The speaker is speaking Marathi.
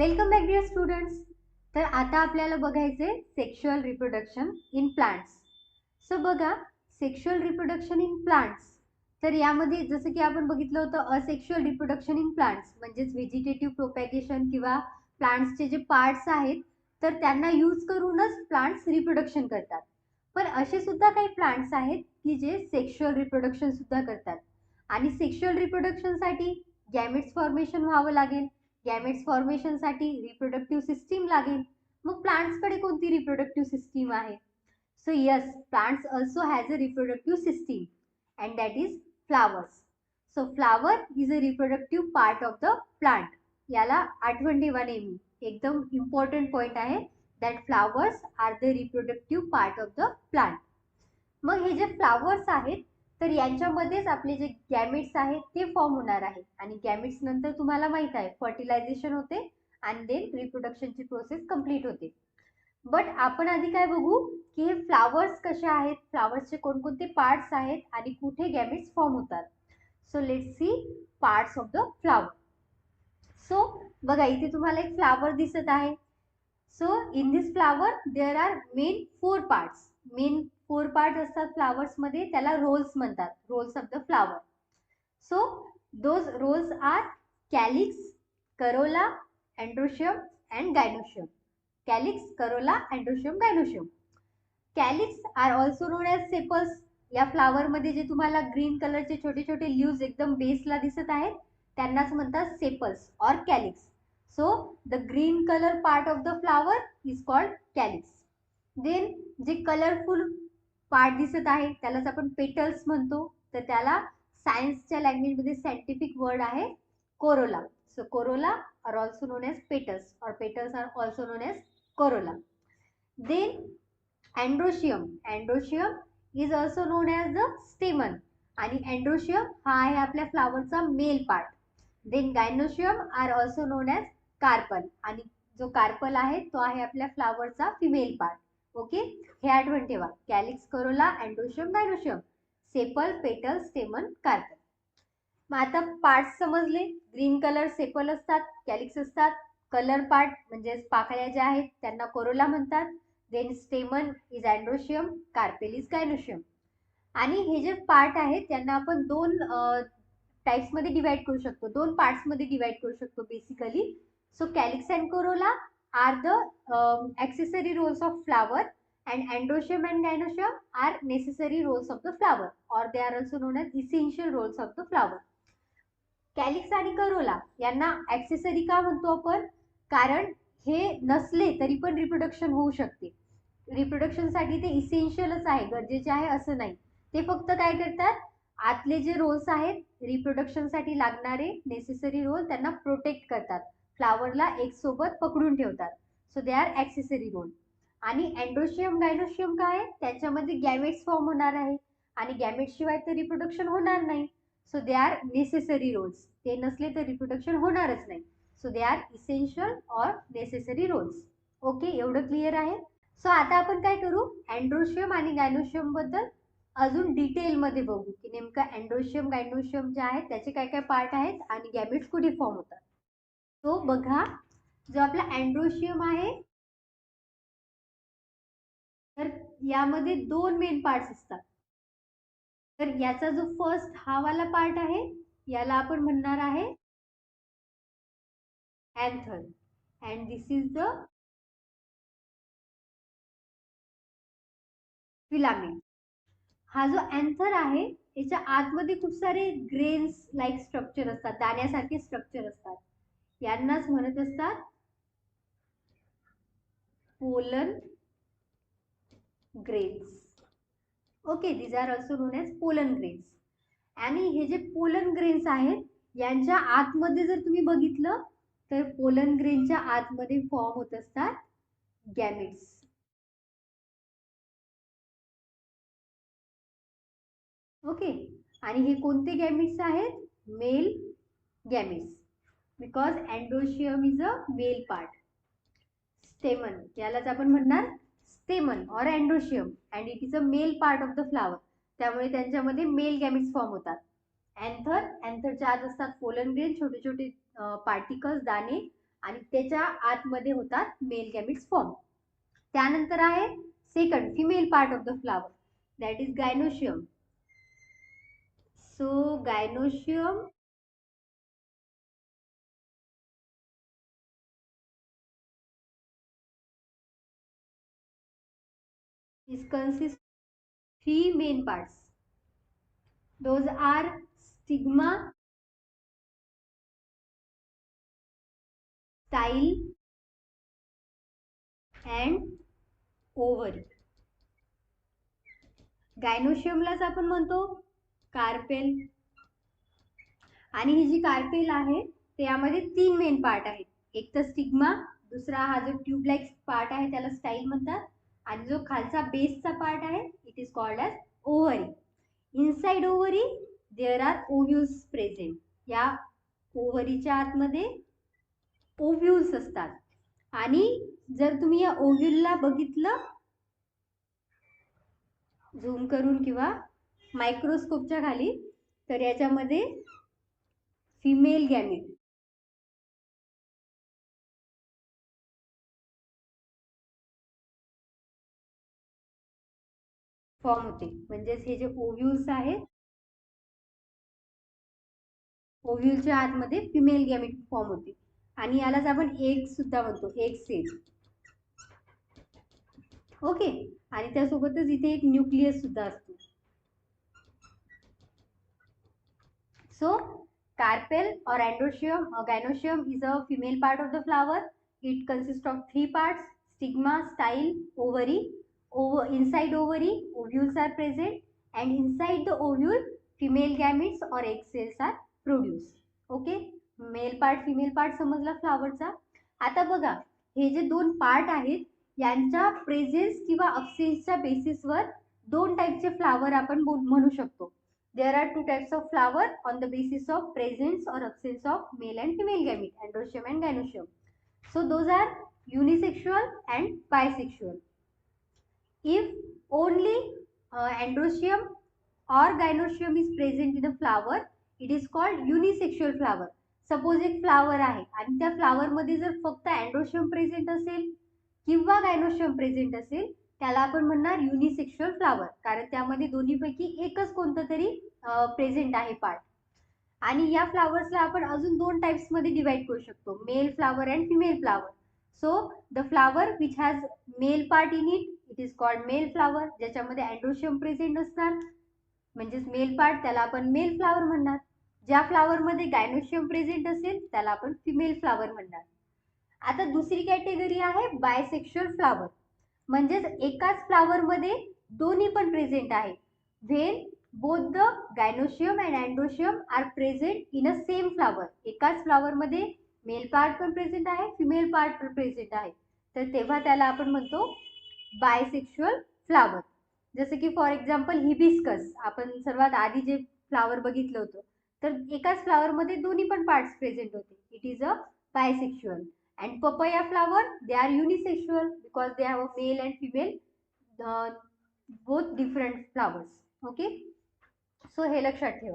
Welcome back dear students. तर आता आपल्याला बघायचे sexual reproduction in plants. So बघा, सेक्शुअल रिप्रोडक्शन इन प्लांट्स, तर यामध्ये जसं की आपण बघितलं होतं असेक्शुअल रिप्रोडक्शन इन प्लांट्स म्हणजेच व्हेजिटेटिव्ह प्रोपॅगेशन किंवा प्लांट्सचे जे पार्ट्स आहेत तर त्यांना यूज करूनच प्लांट्स रिप्रोडक्शन करतात. पण असे सुद्धा काही प्लांट्स आहेत की जे सेक्शुअल रिप्रोडक्शन सुद्धा करतात. आणि सेक्शुअल रिप्रोडक्शनसाठी गॅमेट्स फॉर्मेशन व्हावं लागेल. गॅमेट्स फॉर्मेशनसाठी रिप्रोडक्टिव्ह सिस्टीम लागेल. मग प्लांट्सकडे कोणती रिप्रोडक्टिव्ह सिस्टीम आहे? So yes, plants also has a reproductive system and that is flowers. So flower is a reproductive part of the plant. याला आठवण ठेवा नेहमी, एकदम इम्पॉर्टंट पॉइंट आहे that flowers are the reproductive part of the plant. मग हे जे फ्लावर्स आहेत तर यांच्यामध्येच आपले जे गॅमेट्स आहेत ते फॉर्म होणार आहे. आणि गॅमेट्स नंतर तुम्हाला माहित आहे फर्टिलायझेशन होते आणि देन रिप्रोडक्शनची प्रोसेस कंप्लीट होते. बट आपण आधी काय बघू की हे फ्लावर्स कसे आहेत, फ्लावर्सचे कोणकोणते पार्ट्स आहेत आणि कुठे गॅमेट्स फॉर्म होतात. So let's see parts of the flower. So बघा, इथे तुम्हाला एक फ्लावर दिसत आहे. So in this flower there are main 4 parts. Main 4 part असतात फ्लावर्स मध्ये, त्याला रोल्स म्हणतात, whorls of the flower. So those whorls are calyx, corolla, androecium and gynoecium. Calyx, corolla, androecium, gynoecium. Calyx are also known as sepals. या फ्लावर मध्ये जे तुम्हाला ग्रीन कलरचे छोटे छोटे लीव्स एकदम बेसला दिसत आहेत त्यांनाच म्हणतात sepals or calyx. So the green colour part of the flower is called calyx. Then जे कलरफुल पार्ट दिसत आहे त्यालाच आपण पेटल्स म्हणतो. तर त्याला सायन्सच्या लँग्वेजमध्ये सायंटिफिक वर्ड आहे corolla. So corolla are also known as petals और petals are also known as corolla. Then androecium. Androecium is also known as the stamen. आणि एंड्रोशियम हा आहे आपल्या फ्लावरचा male part. Then gynoecium are also known as carpel. आणि जो कार्पल आहे तो आहे आपल्या फ्लावरचा फिमेल पार्ट. ओके, हे आठवण ठेवा. Calyx, corolla, androecium, gynoecium, sepal, petal, stamen, carpel. मग आता पार्ट्स समजले. ग्रीन कलर सेपल असतात, कॅलिक्स असतात. कलर पार्ट म्हणजे पाकळ्या ज्या आहेत त्यांना कोरोला म्हणतात. Then stamen is androecium, carpel is gynoecium. आणि हे जे पार्ट आहेत त्यांना आपण दोन टाइप्स मध्ये डिवाइड करू शकतो, दोन पार्ट्स मध्ये डिवाइड करू शकतो basically. So calyx and corolla are the accessory roles of flower and androecium and gynoecium are necessary roles of the flower, or they are also known as essential roles of the flower. Calyx आणि करोला यांना ऍक्सेसरी का म्हणतो आपण? कारण हे नसले तरी पण रिप्रोडक्शन होऊ शकते. रिप्रोडक्शनसाठी ते इसेन्शियलच आहे, गरजेचे आहे असं नाही. ते फक्त काय करतात, आतले जे रोल्स आहेत रिप्रोडक्शनसाठी लागणारे नेसेसरी रोल त्यांना प्रोटेक्ट करतात, फ्लावरला एक सोबत पकडून ठेवतात. So they are accessory whorl. आणि अँड्रोशियम, गायनोशियम काय आहे, त्याच्यामध्ये गॅमेट्स फॉर्म होणार आहे आणि गॅमेट्स शिवाय तर रिप्रोडक्शन होणार नाही. So they are necessary whorls. ते नसले तर रिप्रोडक्शन होणारच नाही. So they are essential or necessary whorls. Okay, एवढं क्लिअर आहे. सो आता आपण काय करू, अँड्रोशियम आणि गायनोशियम बद्दल अजून डिटेल मध्ये बघू की नेमकं अँड्रोशियम, गायनोशियम जे आहेत त्याचे काय काय पार्ट आहेत आणि गॅमेट्स कुठे फॉर्म होतात. तो बघा, जो आपला अँड्रोशियम आहे तर यामध्ये दोन मेन पार्ट्स असतात. तर याचा जो फर्स्ट हा वाला पार्ट आहे याला आपण म्हणणार आहे anther, and this is the filament. हा जो अँथर आहे याच्या आतमध्ये खूप सारे ग्रेन्स लाईक स्ट्रक्चर असतात, दाण्यासारखे स्ट्रक्चर असतात. यांनाच म्हणत असतात pollen grains. Okay, these are also known as pollen grains. आणि हे जे पोलन ग्रेन्स आहेत यांच्या आतमध्ये जर तुम्ही बघितलं तर पोलन ग्रेनच्या आतमध्ये फॉर्म होत असतात गॅमेट्स. ओके, आणि हे कोणते गॅमेट्स आहेत? Male gametes, because androecium is a male part. स्टेमन यालाच आपण म्हणणार स्टेमन or androecium, and it is a male part of the flower. त्यामुळे त्यांच्यामध्ये मेल गॅमेट्स फॉर्म होतात. अँथर, अँथरच्या आत असतात पोलन ग्रेन, छोटे छोटे पार्टिकल्स, दाणे. आणि त्याच्या आतमध्ये होतात मेल गॅमिट्स फॉर्म. त्यानंतर आहे second female part of the flower, that is gynoecium. So gynoecium is consist three main parts. Those are stigma, style and ovary. गायनोशियमलाच आपण म्हणतो कार्पेल. आणि ही जी कार्पेल आहे त्यामध्ये तीन मेन पार्ट आहेत. एक तर स्टिग्मा, दुसरा हा जो ट्यूब लाईक पार्ट आहे त्याला स्टाईल म्हणतात, आणि जो खालचा बेसचा पार्ट आहे it is called as ovary. Inside ovary there are ovules present. या ओव्हरीच्या आतमध्ये ओव्ह्यूल्स असतात. आणि जर तुम्ही या ओव्ह्यूलला बघितलं झूम करून किंवा मायक्रोस्कोपच्या खाली, तर याच्यामध्ये फिमेल गॅमेट फॉर्म होते. म्हणजेच हे जे ओव्ह्यूल्स आहेत, ओव्ह्यूलच्या आतमध्ये फिमेल गॅमेट फॉर्म होते. आणि यालाच आपण एग सुद्धा म्हणतो, एग सेल. ओके. आणि त्यासोबतच इथे एक न्यूक्लियस सुद्धा असतो. So carpel or androecium or gynoecium is a female part of the flower. It consists of three parts: stigma, style, ovary. Inside ovary, ovules are present, and inside the ovule, female gametes or egg cells are produced. Okay, male part female part समजला फ्लावरचा. आता बघा, हे जे दोन पार्ट आहेत यांच्या प्रेझेन्स किंवा अब्सेन्सच्या बेसिसवर दोन टाईपचे फ्लावर आपण म्हणू शकतो. There are two types of flower on the basis of presence or absence of male and female gamete, androecium and gynoecium. So those are unisexual and bisexual. If only androecium or gynoecium is present in a flower, it is called unisexual flower. Suppose एक फ्लावर आहे आणि त्या फ्लावर मध्ये जर फक्त अँड्रोशियम प्रेझेंट असेल किंवा गायनोशियम प्रेझेंट असेल, त्याला आपण म्हणणार युनिसेक्शुअल फ्लावर, कारण त्यामध्ये दोन्हीपैकी एकच कोणतं तरी प्रेझेंट आहे पार्ट. आणि या फ्लावर्सला आपण अजून दोन टाइप्स मध्ये डिवाइड करू शकतो, male flower and female flower. So the flower which has male part in it is called male flower, ज्याच्यामध्ये अँड्रोशियम प्रेझेंट असणार म्हणजेच मेल पार्ट, त्याला आपण मेल फ्लावर म्हणणार. ज्या फ्लावर मध्ये गायनोशियम प्रेझेंट असेल त्याला आपण फिमेल फ्लावर म्हणणार. आता दुसरी कॅटेगरी आहे बायसेक्शुअल फ्लावर, म्हणजेच एकाच फ्लावर मध्ये दोन्ही पण प्रेझेंट आहे. When both the gynoecium and androecium are present in a same flower. एकाच फ्लावर मध्ये मेल पार्ट पण प्रेझेंट आहे, फिमेल पार्ट पण प्रेझेंट आहे, तर तेव्हा त्याला आपण म्हणतो बायसेक्शुअल फ्लावर. जसं की फॉर एक्झाम्पल हिबिस्कस, आपण सर्वात आधी जे फ्लावर बघितलं होतं, तर एकाच फ्लावर मध्ये दोन्ही पण पार्ट्स प्रेझेंट होते. It is a bisexual. And papaya flower, they are unisexual because they have a male and female, both different flowers. Okay, so हे लक्षात ठेवा.